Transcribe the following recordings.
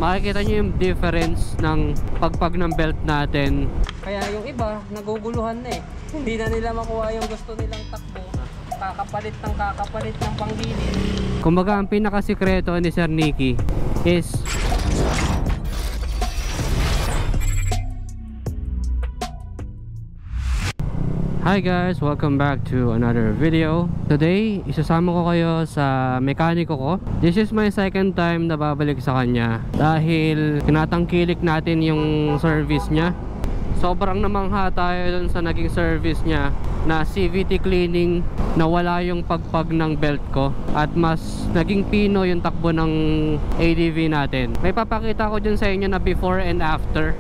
makikita nyo yung difference ng pagpag ng belt natin. Kaya yung iba, naguguluhan na eh. Hindi na nila makuha yung gusto nilang takbo. Kakapalit ng panggilid. Kumbaga, ang pinakasikreto ni Sir Nicky is hi guys! Welcome back to another video. Today, isasama ko kayo sa mekaniko ko. This is my second time na babalik sa kanya dahil tinatangkilik natin yung service niya. Sobrang namangha tayo dun sa naging service niya na CVT cleaning na wala yung pagpag ng belt ko at mas naging pino yung takbo ng ADV natin. May papakita ko dyan sa inyo na before and after.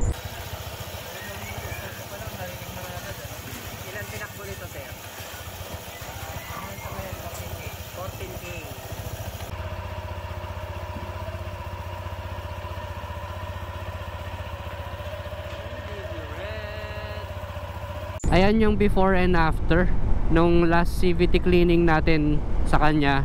Ayan yung before and after nung last CVT cleaning natin sa kanya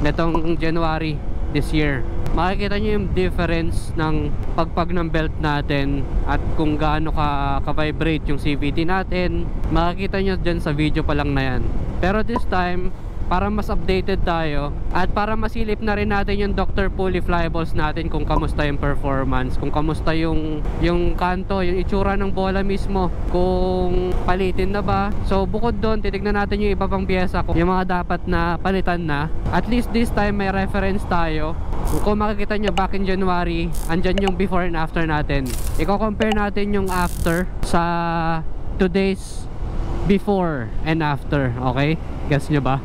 netong January this year. Makikita nyo yung difference ng pagpag ng belt natin at kung gaano ka-vibrate yung CVT natin. Makikita nyo dyan sa video pa lang na yan. Pero this time, para mas updated tayo at para masilip na rin natin yung Dr. Pulley flyballs natin kung kamusta yung performance, kung kamusta yung kanto, yung itsura ng bola mismo, kung palitin na ba. So bukod doon, titignan natin yung iba pang piyesa, yung mga dapat na palitan na. At least this time may reference tayo. Kung makikita nyo back in January, andyan yung before and after natin. Iko-compare natin yung after sa today's before and after, okay? Guess nyo ba?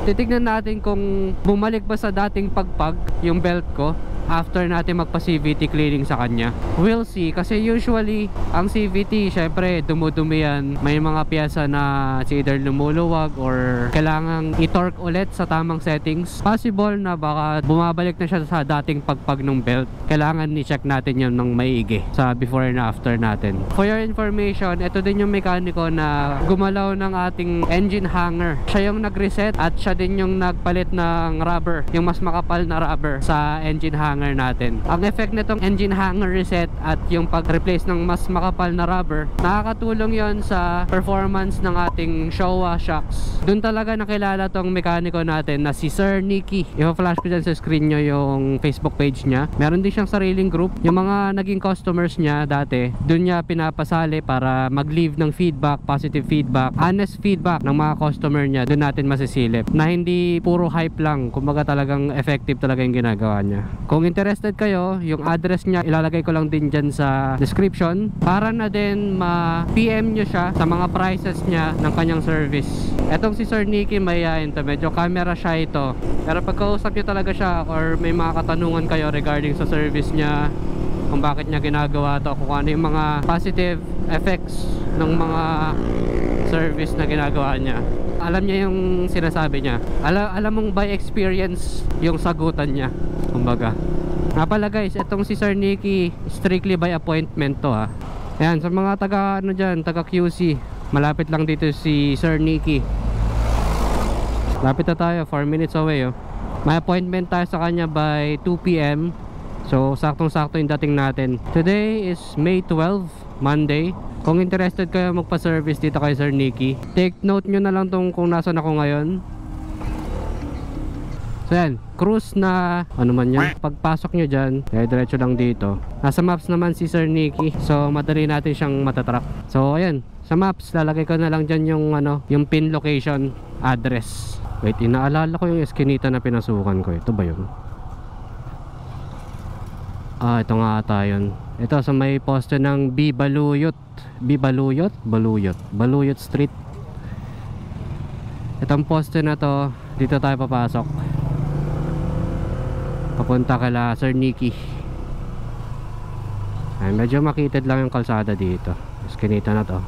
Titignan natin kung bumalik ba sa dating pagpag yung belt ko after natin magpa CVT cleaning sa kanya. We'll see, kasi usually ang CVT syempre dumudumi yan. May mga piyesa na either lumuluwag or kailangang i-torque ulit sa tamang settings. Possible na baka bumabalik na siya sa dating pagpag ng belt. Kailangan i-check natin yun ng maigi sa before and after natin. For your information, ito din yung mekaniko na gumalaw ng ating engine hanger. Siya yung nag-reset at siya din yung nagpalit ng rubber, yung mas makapal na rubber sa engine hanger natin. Ang effect nitong engine hanger reset at yung pag-replace ng mas makapal na rubber, nakakatulong yon sa performance ng ating Showa shocks. Doon talaga nakilala tong mekaniko natin na si Sir Nicky. I-flash ko dyan sa screen nyo yung Facebook page niya. Meron din siyang sariling group. Yung mga naging customers niya dati, doon niya pinapasali para mag-leave ng feedback, positive feedback, honest feedback ng mga customer niya. Doon natin masisilip na hindi puro hype lang, kumbaga talagang effective talaga yung ginagawa niya. Kung interested kayo, yung address niya ilalagay ko lang din dyan sa description para na din ma-PM nyo siya sa mga prices niya ng kanyang service. Etong si Sir Nicky mayayain to, medyo camera shy ito, pero pagkausap nyo talaga siya or may mga katanungan kayo regarding sa service niya, kung bakit niya ginagawa to, kung ano yung mga positive effects ng mga service na ginagawa niya, alam niya yung sinasabi niya. Alam mong by experience yung sagutan niya, kumbaga. Nga pala guys, itong si Sir Nicky, strictly by appointment to ha. Ayan, sa mga taga ano dyan, taga QC, malapit lang dito si Sir Nicky. Lapit na tayo, 4 minutes away oh. May appointment tayo sa kanya by 2 PM. So saktong-sakto yung dating natin. Today is May 12, Monday. Kung interested kayo magpa-service dito kay Sir Nicky, take note nyo na lang tong kung nasan ako ngayon. So yan, cruise na ano man yan. Pagpasok nyo dyan, diretso lang dito. Nasa maps naman si Sir Nicky, so madali natin siyang matatrack. So ayan, sa maps lalagay ko na lang dyan yung ano, yung pin location address. Wait, inaalala ko yung eskinita na pinasukan ko. Ito ba yun? Ah, ito nga ata yun. Ito sa may poste ng Baluyot Street. Itong poste na to, dito tayo papasok papunta kala Sir Nicky. Ay, medyo makitid lang yung kalsada dito. Eskinita na to.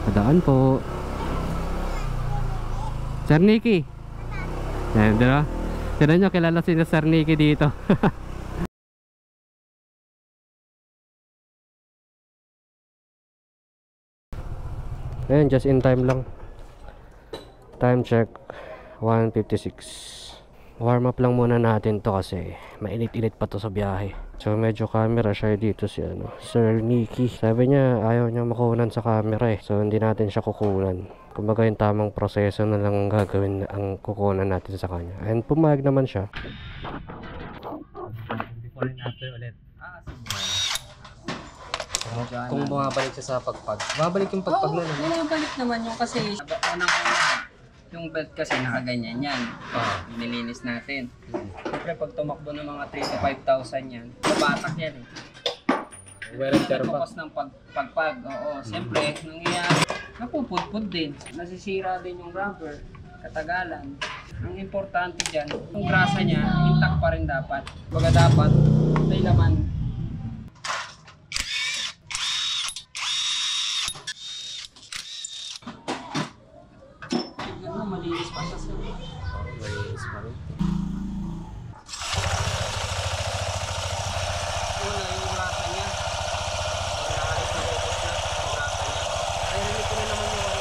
Padaan po Sir Nicky. Ayan, diba? Tinan nyo, kilala si Sir Nicky dito. Ayan, just in time lang. Time check 1:56. Warm up lang muna natin to kasi mainit-init pa to sa biyahe. So medyo camera shy dito si Sir Nicky. Sabi niya ayaw niya makunan sa camera eh. So hindi natin siya kukunan. Kumbaga yung tamang proseso na lang gagawin ang kukunan natin sa kanya. And pumayag naman siya. Before and after ulit. Kung bumabalik siya sa pagpag. Bumabalik yung pagpag na naman. Bumabalik naman yung kasi yung belt kasi nakaganyan yan. Nilinis natin. Siyempre pag tumakbo ng mga 3 to 5,000 yan, babatak yan eh. Wear and tear pa. Tapos ng pagpag. Oo, siyempre, nangyayari, napupudpud din. Nasisira din yung rubber, katagalan. Ang importante dyan, yung grasa niya, intact pa rin dapat. Baga dapat, may laman. Malinis pa sa sila. Malinis pa rin. Wala yung grasa niya. Pag-aalis na ubos na yung grasa niya. Narinig ko na naman yung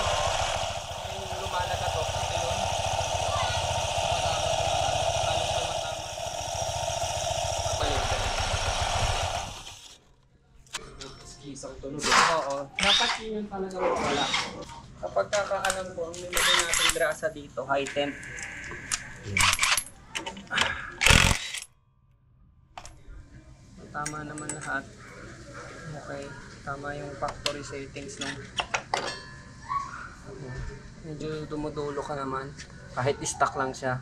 yung lumalagatok. Ito yun. Halos tumatama. Kapalik. Isang tunog. Oo. Dapat yun talaga wala. Kapag kakaalam ko, ang nilagay natin grasa dito, high temp. Tama naman lahat. Okay. Tama yung factory settings ng. Medyo dumudulo ka naman. Kahit stock lang siya.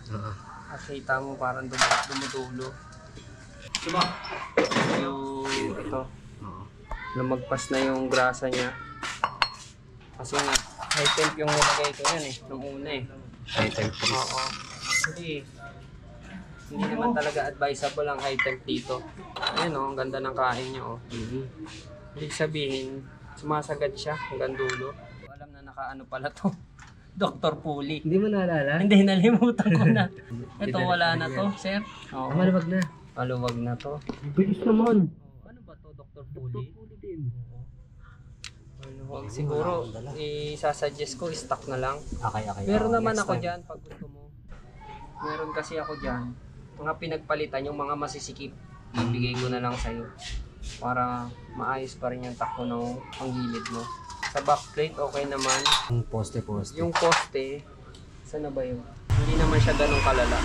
Nakita mo parang dumudulo. Diba? Yung ito. Lumagpas na yung grasa niya. Kasi nga, high temp yung nilagay ko yan eh, nung una eh. High temp freeze. Oo. Hindi naman talaga advisable ang high temp dito. Ayun ang ganda ng kain niya Ibig sabihin, sumasagad siya hanggang dulo. Alam na nakaano pala to. Dr. Puli. Hindi mo naalala? Hindi, nalimutan ko na. Ito wala na to, sir. Oo. Maluwag na. Maluwag na to. Bilis naman. Ano ba to, Dr. Puli? Dr. Puli din. Siguro, isasuggest ko, stock na lang. Okay. Meron naman ako dyan pag gusto mo. Meron kasi ako dyan. Mga pinagpalitan, yung mga masisikip, ibigay ko na lang sa'yo. Para maayos pa rin yung takbo ng panggilid mo. Sa backplate, okay naman. Yung poste. Yung poste, saan na ba yun? Hindi naman siya ganun kalala.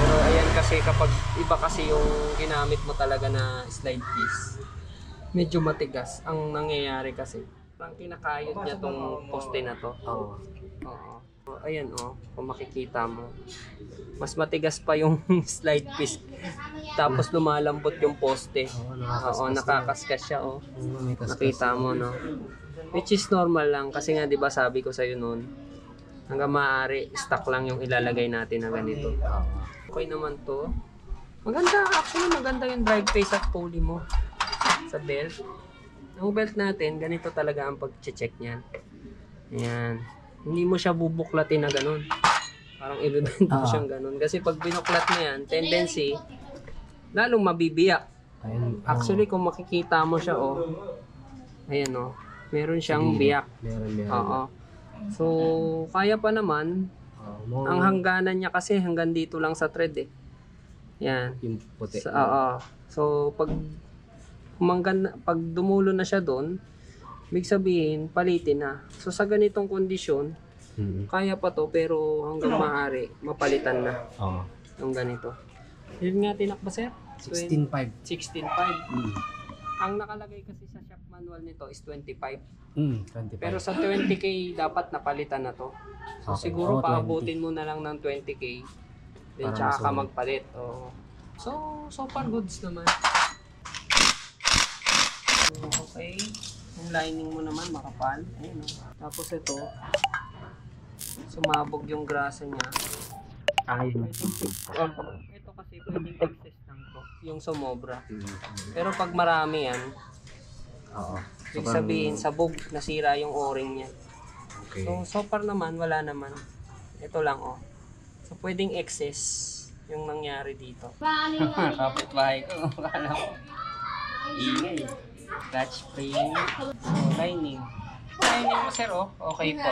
Pero ayan kasi kapag iba kasi yung ginamit mo talaga na slide piece, medyo matigas ang nangyayari kasi. Parang kinakayod niya tong poste na to. Oo. Ayan kung makikita mo. Mas matigas pa yung slide piece. Tapos lumalambot yung poste. Oo, nakakaskas siya Nakita mo Which is normal lang kasi nga 'di ba sabi ko sa iyo noon, hanggang maaari stock lang yung ilalagay natin na ganito. Okay naman to. Maganda yung drive face at pulley mo sa belt. Ang belt natin, ganito talaga ang pag-check niyan. Ayan. Hindi mo siya bubuklatin na ganun. Parang ibibenta mo siyang ganun. Kasi pag binuklat mo yan, tendency, lalong mabibiyak. Actually, kung makikita mo siya, ayan meron siyang biyak. Meron. So, kaya pa naman, ang hangganan niya kasi hanggang dito lang sa thread eh. Yan. Yung puti. So, pag dumulo na siya doon, ibig sabihin, palitin na. So, sa ganitong kondisyon, kaya pa to, pero hanggang maaari, mapalitan na. Yung ganito. Yun nga tinakba, sir? 16.5. 16.5. Ang nakalagay kasi sa shop manual nito is 25. 25. Pero sa 20k, dapat napalitan na to. So, siguro paabutin mo na lang ng 20k. Then, tsaka ka magpalit. So far goods naman. Okay. Yung lining mo naman makapal. Ayun Tapos ito, sumabog yung grasa niya. Ito kasi pwedeng excess lang to. Yung sumobra. Pero pag marami yan, ibig sabihin, sabog, nasira yung o-ring niya. Okay. So far naman, wala naman. Ito lang So pwedeng excess yung nangyari dito. Kapit-bahay ko. Kala ko. Ingay. Touch frame. Lining. Lining mo sir Okay po.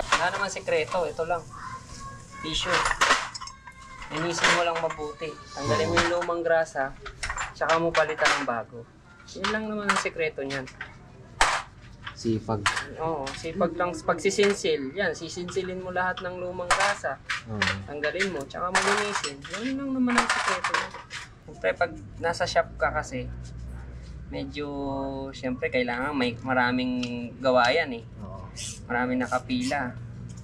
Wala naman sekreto. Ito lang. T-shirt. Linisin mo lang mabuti. Tanggalin mo yung lumang grasa, tsaka mo palitan ng bago. Yun lang naman ang sekreto niyan. Sipag. Oo, sipag lang pagsisinsil. Yan, sisinsilin mo lahat ng lumang grasa. Tanggalin mo, tsaka mo linisin. Yun lang naman ang sekreto niyan. Siyempre, pag nasa shop ka kasi, medyo, siyempre, kailangan may maraming gawayan eh. Maraming nakapila.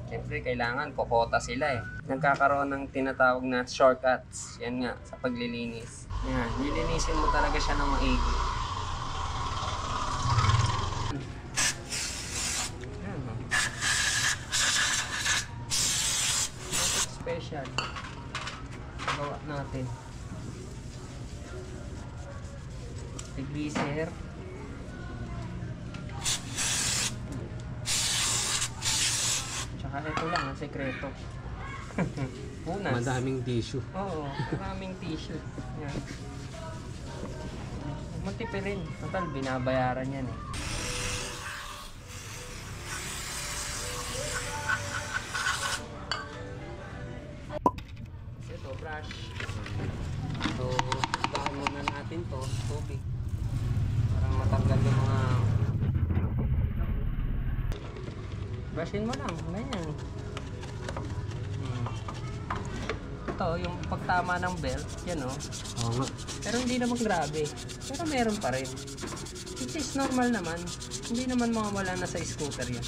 Siyempre, kailangan kokota sila eh. Nagkakaroon ng tinatawag na shortcuts. Yan nga, sa paglilinis. Yan, nilinisin mo talaga siya ng maigi. Yan, oh. Special. Gawa natin. Degreaser. Tsaka ito lang ang sekreto. Punas. Madaming tissue. Oo, maraming tissue. Yan. Matipid rin. Total, binabayaran yan eh. Ito, brush. So, bahan muna natin to, tubig. Parang matanggal yung mga... Brushin mo lang, ganyan. Ito, yung pagtama ng belt, yan o. Oo nga. Pero hindi naman grabe. Pero meron pa rin. Which is normal naman. Hindi naman mawawala na sa scooter yan.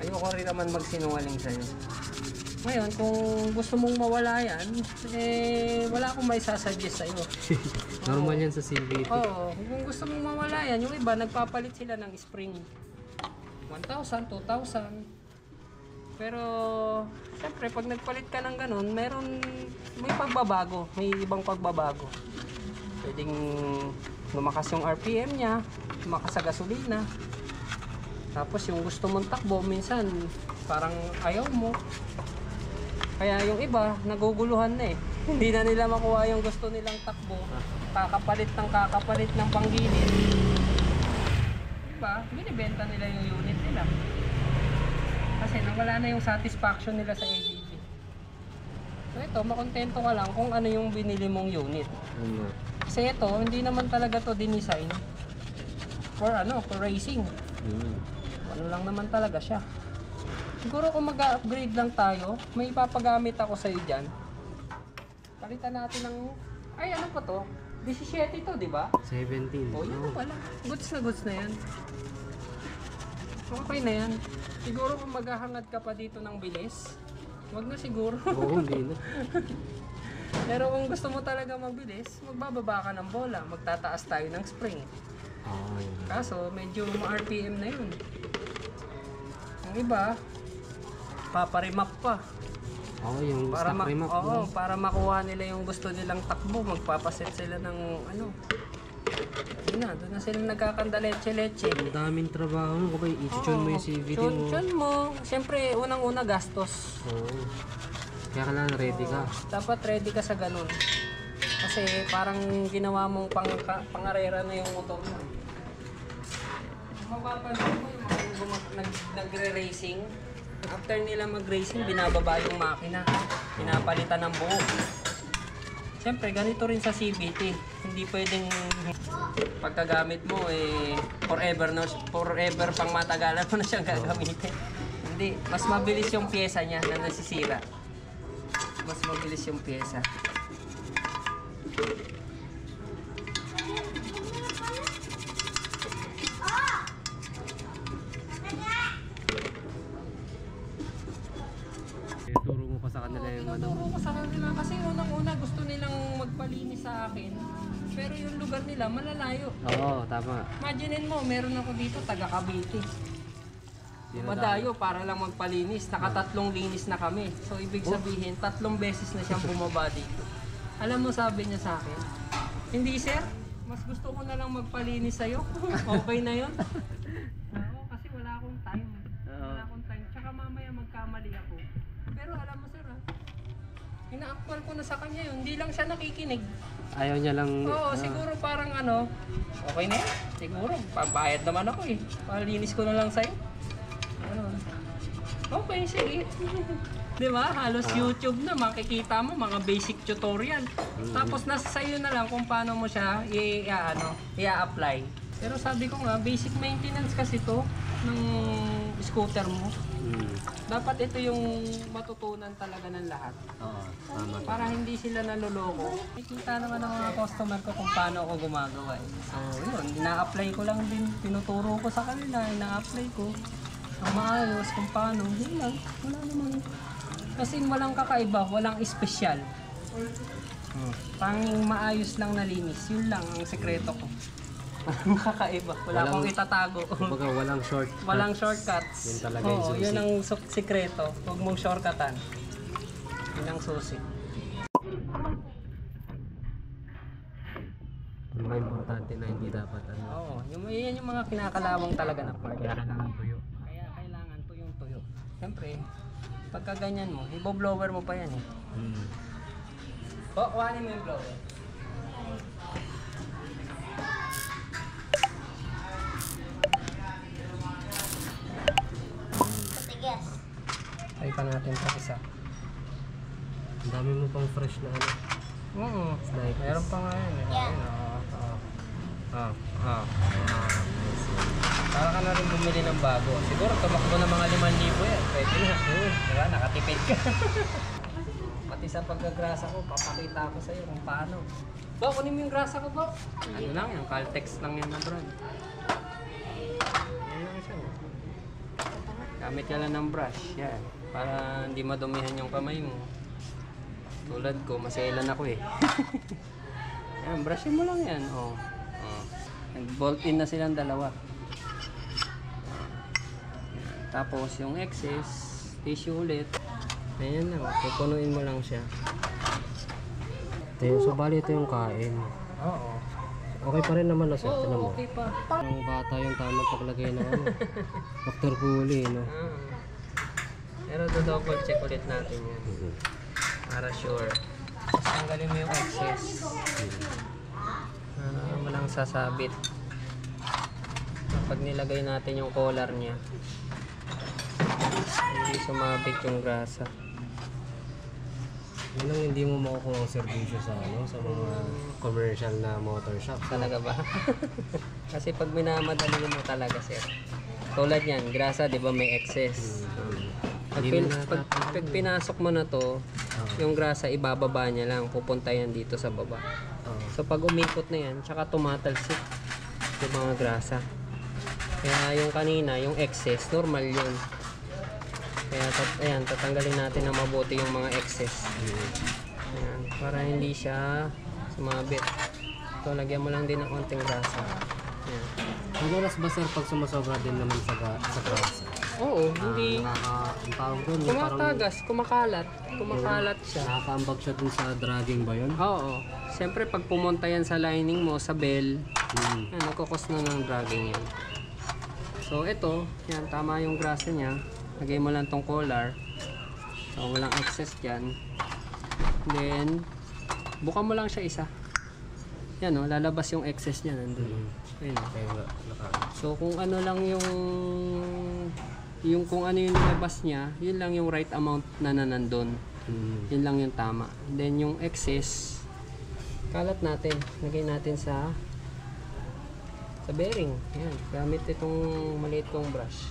Ayoko rin naman magsinungaling sa'yo. Ngayon, kung gusto mong mawala yan, eh, wala akong may sasuggest sa'yo. Normal yan sa CVT. Oo, kung gusto mong mawala yan, yung iba, nagpapalit sila ng spring. 1,000, 2,000. Pero, syempre, pag nagpalit ka ng ganun, may pagbabago. May ibang pagbabago. Pwedeng lumakas yung RPM niya, lumakas sa gasolina. Tapos yung gusto mong takbo, minsan, parang ayaw mo. Kaya yung iba, naguguluhan na eh. Hindi na nila makuha yung gusto nilang takbo. Kakapalit ng panggilid. Diba? Binibenta nila yung unit nila. Kasi nawala na yung satisfaction nila sa ABB. So ito, makontento ka lang kung ano yung binili mong unit. Kasi ito, hindi naman talaga to dinisign for racing. Ano lang naman talaga siya. Siguro kung mag-upgrade lang tayo, may ipapagamit ako sa'yo dyan. Palitan natin ng... Ay, ano pa to? 17 to, di ba? 17. Oh, yun na pala. Goods na yan. Okay na yan. Siguro kung maghahangad ka pa dito ng bilis, wag na siguro. Oo, hindi na. Pero kung gusto mo talaga magbilis, magbababa ka ng bola. Magtataas tayo ng spring. Yun. Kaso, medyo ma-RPM na yun. Yung iba, paparimap pa. Yung stock remap. Para makuha nila yung gusto nilang takbo, magpapaset sila ng doon na sila nagkakandaleche-leche. Ang daming trabaho mo, kapag i-tune mo yung CVT mo. Tune mo. Siyempre, unang-una gastos. Kaya kailangan ready ka. Dapat ready ka sa ganun. Kasi parang ginawa mong pangarera na yung motor mo. Mapapansin mo yung nagre-racing. After nila mag-racing, binababa yung makina. Pinapalitan ng buo. Siyempre, ganito rin sa CVT. Hindi pwedeng pagkagamit mo forever pang matagalan mo na siyang gagamitin. Hindi, mas mabilis yung pyesa niya na nasisira. Mas mabilis yung pyesa. Turo mo pa sa kanila yung Tinuturo ko sa kanila kasi unang-una gusto nilang magpalinis sa akin. Pero yung lugar nila malalayo. Oo, tama. Imaginin mo, meron ako dito taga Cavite. Madayo para lang magpalinis. Nakatatlong linis na kami. So ibig sabihin, 3 beses na siyang bumaba dito. Alam mo sabi niya sa akin, hindi sir, mas gusto ko na lang magpalinis sa'yo. Okay na yun. Oo, kasi wala akong time. Wala akong time. Tsaka mamaya magkamali ako. Pero alam mo sir, ina-actual ko na sa kanya yun. Hindi lang siya nakikinig. Ayaw niya lang... Oo, siguro parang okay na yan. Siguro, pambayad naman ako eh. Palinis ko na lang sa'yo. Okay, sige. Di ba? Halos YouTube na, makikita mo mga basic tutorial. Tapos nasa sa'yo na lang kung paano mo siya i-apply. Pero sabi ko nga, basic maintenance kasi to ng scooter mo. Dapat ito yung matutunan talaga ng lahat. Oo, tama. Para hindi sila naloloko. Nakikita naman ng mga customer ko kung paano ako gumagawa. So, yun, ina-apply ko lang din. Tinuturo ko sa kanila, ina-apply ko. Ang maayos kung paano. Yun lang, wala naman. Kasi walang kakaiba, walang espesyal. Panging maayos lang na linis. Yun lang ang sekreto ko. Walang kakaiba. Wala akong itatago. Kumbaga walang shortcut. Walang shortcuts. Yun talaga yung susi. Yun ang sikreto. Huwag mong shortcutan. Yun ang susi. Yung mga importante na hindi dapat ano. Oo, yan yung mga kinakalawang talaga na part. Kaya kailangan tuyo. Kaya kailangan tuyong-tuyo. Siyempre, pagka ganyan mo, ibo-blower mo pa yan eh. Kuhanin mo yung blower. Try pa natin pa isa. Ang dami mo pang fresh na ano. Oo, meron pa nga yan. Ayun, Para ka na rin bumili ng bago. Siguro tumakbo ng mga 5,000 yan. Pwede na. Diba? Nakatipid ka. Pati sa pagkagrasa ko, papakita ko sa'yo kung paano. Bo, kunin mo yung grasa ko, Bo. Ano lang yan? Caltex lang yan na brand. Yan lang siya. Gamit ka lang ng brush. Yan. Para hindi madumihan yung kamay mo. Tulad ko, maselan ako eh. Yan, brushin mo lang yan. Oh. Nag-bolt in na silang dalawa. Tapos yung excess, tissue ulit. Ayan lang, pupunuin mo lang siya. So bali ito yung kain. Oo. Okay pa rin naman na sir. Oo, okay pa. Yung bata yung tamang paglagay ng ano. Factor huli, no? Pero double check ulit natin yan. Para sure. Tapos tanggalin mo yung excess. Walang sasabit. Kapag nilagay natin yung collar niya, hindi sumabit yung grasa. Yun ang hindi mo makukuha ang servisyo sa ano, sa mga commercial na motor shop. Talaga ba? Kasi pag minamadali mo talaga, sir. Tulad yan, grasa, di ba may excess? Pag pinasok mo na to, yung grasa ibababa niya lang, pupunta yan dito sa baba. So pag umikot na yan, tsaka tumatalsik yung mga grasa. Kaya yung kanina, yung excess, normal yun. Kaya ayan, tatanggalin natin na mabuti yung mga excess. Ayan, para hindi siya sumabit. So lagyan mo lang din ng konting grasa. Ayan. Madalas ba sir pag sumasobra din naman sa grasa? Oo, hindi. Ang tawag doon, yung parang Kumatagas, kumakalat siya. nakakaambag siya dun sa dragging ba yun? Oo. Siyempre pag pumunta yan sa lining mo, sa bell, nagkukos na ng dragging yan. So ito, yan, tama yung grasa niya. Lagay mo lang tong collar. So walang excess dyan. Then, buka mo lang siya isa. Yan o, lalabas yung excess niya nandun. Ayun. So kung ano lang yung kung ano yung nilabas niya, yun lang yung right amount na nandun. Yun lang yung tama. Then yung excess, kalat natin. Lagay natin sa bearing. Yan. Gamit itong maliit kong brush.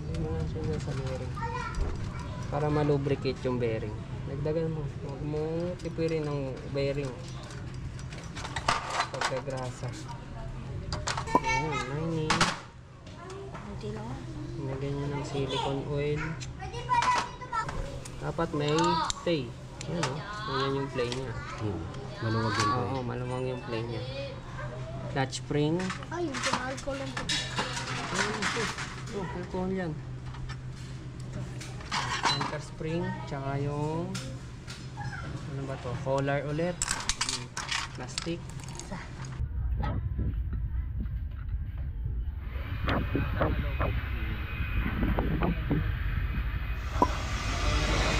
Lagay mo lang siya sa bearing. Para malubricate yung bearing. Dagdagan mo. Huwag mo tipirin ng bearing. Pagkagrasa. Ayan, lining. Lagyan nyo ng silicone oil. Dapat may play. Yan o. Yan yung play niya. Maluwag yung play. Oo, maluwag yung play niya. Clutch spring. Ay, yung alcohol lang po. Alcohol yan. Anchor spring. Tsaka yung ano ba to? Collar ulit. Plastic.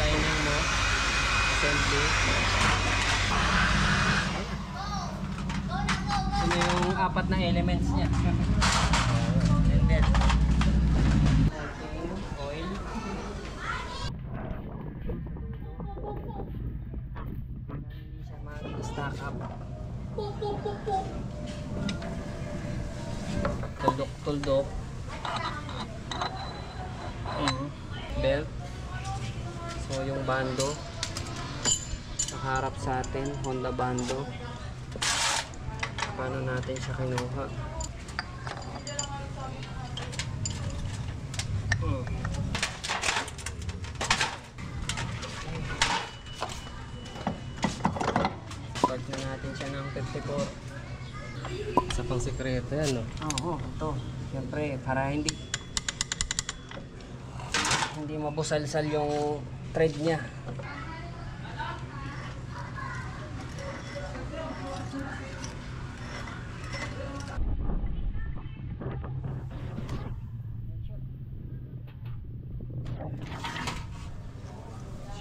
Lining mo. Assembly. Ano yung apat na elements niya. And then oil. stack up. Tuldok. Belt. So yung bando nakaharap sa atin, Honda bando. Paano natin siya kinuha? Start na natin siya ng 54. Isa pang sekreto yan, no? Oo, ito. Siyempre, para hindi mabusalsal yung thread niya.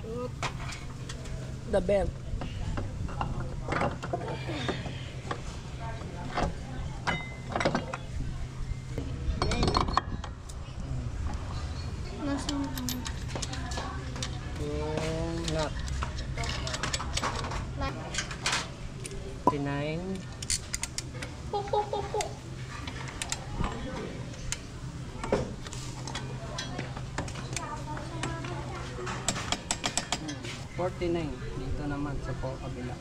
Shoot the belt. Nasaan? Yung nut. 59. Po. 49. Dito naman sa kabila.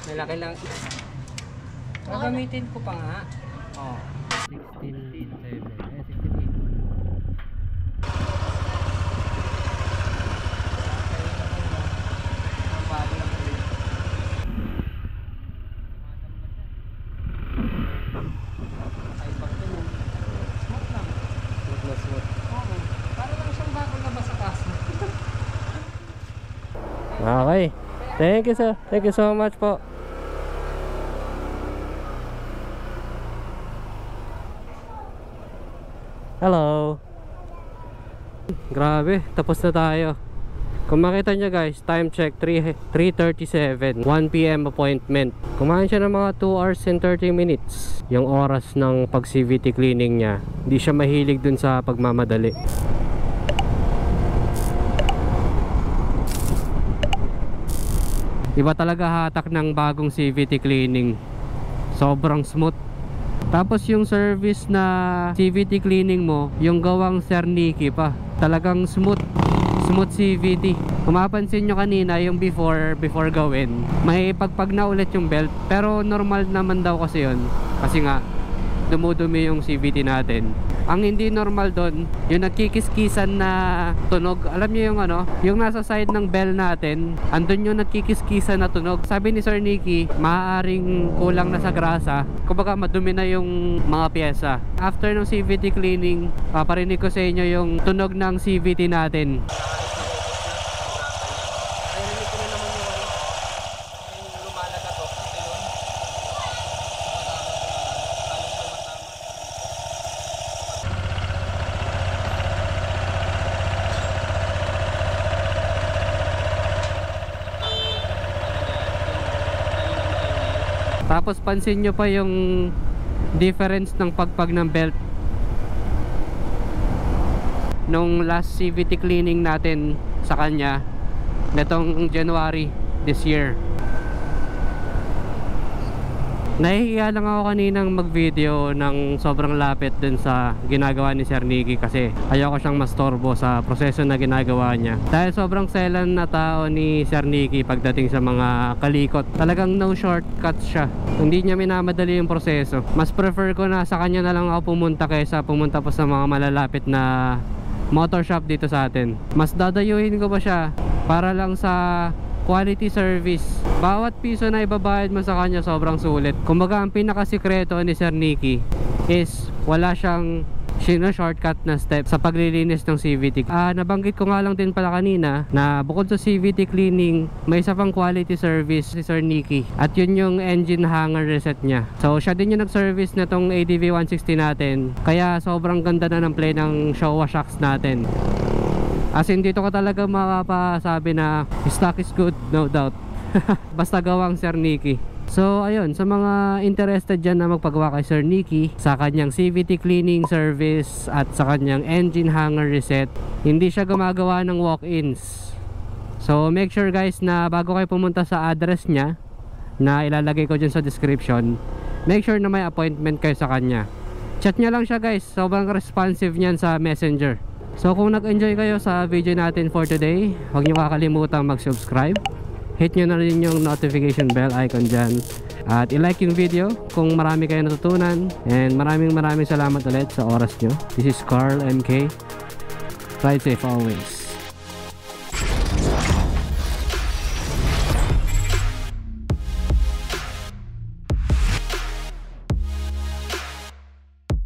Malaki lang. Gagamitin ko pa nga. Oh. 16.7. 16. Para lang siyang bago labas sa kaso. Okay. Thank you, sir. Thank you so much po. Hello. Grabe, tapos na tayo. Kung makita nyo guys, time check 3:37, 1 PM appointment. Kumain siya ng mga 2 hours and 30 minutes. Yung oras ng pag CVT cleaning niya. Hindi siya mahilig dun sa pagmamadali. Iba talaga hatak ng bagong CVT cleaning. Sobrang smooth. Tapos yung service na CVT cleaning mo, yung gawang Sir Nicky pa. Talagang smooth CVT. Kung mapansin nyo kanina yung before gawin, may pagpag na ulit yung belt. Pero normal naman daw kasi yun. Kasi nga dumudumi yung CVT natin. Ang hindi normal doon, yung nagkikiskisan na tunog. Alam niyo yung ano, yung nasa side ng bell natin, andun yung nagkikiskisan na tunog. Sabi ni Sir Nicky, maaaring kulang na sa grasa. Kumbaga madumi na yung mga pyesa. After ng CVT cleaning, paparinig ko sa inyo yung tunog ng CVT natin. Tapos pansin nyo pa yung difference ng pagpag ng belt nung last CVT cleaning natin sa kanya netong January this year. Nahihiya lang ako kaninang mag-video ng sobrang lapit dun sa ginagawa ni Sir Nicky kasi ayoko siyang mastorbo sa proseso na ginagawa niya. Dahil sobrang selan na tao ni Sir Nicky pagdating sa mga kalikot. Talagang no shortcuts siya. Hindi niya minamadali yung proseso. Mas prefer ko na sa kanya na lang ako pumunta kaysa pumunta pa sa mga malalapit na motor shop dito sa atin. Mas dadayuhin ko pa siya para lang sa quality service. Bawat piso na ibabayad mo sa kanya sobrang sulit. Kumbaga ang pinakasikreto ni Sir Nicky is wala siyang shortcut na step sa paglilinis ng CVT. Nabanggit ko nga lang din pala kanina na bukod sa CVT cleaning, may isa pang quality service si Sir Nicky. At yun yung engine hanger reset niya. So siya din yung nag-service na tong ADV 160 natin. Kaya sobrang ganda na ng play ng Showa shocks natin. As in, dito ka talaga makapasabi na stock is good, no doubt. Basta gawang Sir Nicky. So ayun, sa mga interested dyan na magpagawa kay Sir Nicky sa kanyang CVT cleaning service at sa kanyang engine hanger reset, hindi siya gumagawa ng walk-ins. So make sure guys na bago kayo pumunta sa address niya na ilalagay ko dyan sa description, make sure na may appointment kayo sa kanya. Chat niya lang siya guys, sobrang responsive niyan sa Messenger. So kung nag-enjoy kayo sa video natin for today, huwag nyo kakalimutan mag-subscribe. Hit nyo na rin yung notification bell icon dyan. At i-like yung video kung marami kayo natutunan. And maraming salamat ulit sa oras nyo. This is Carl MK. Ride safe always.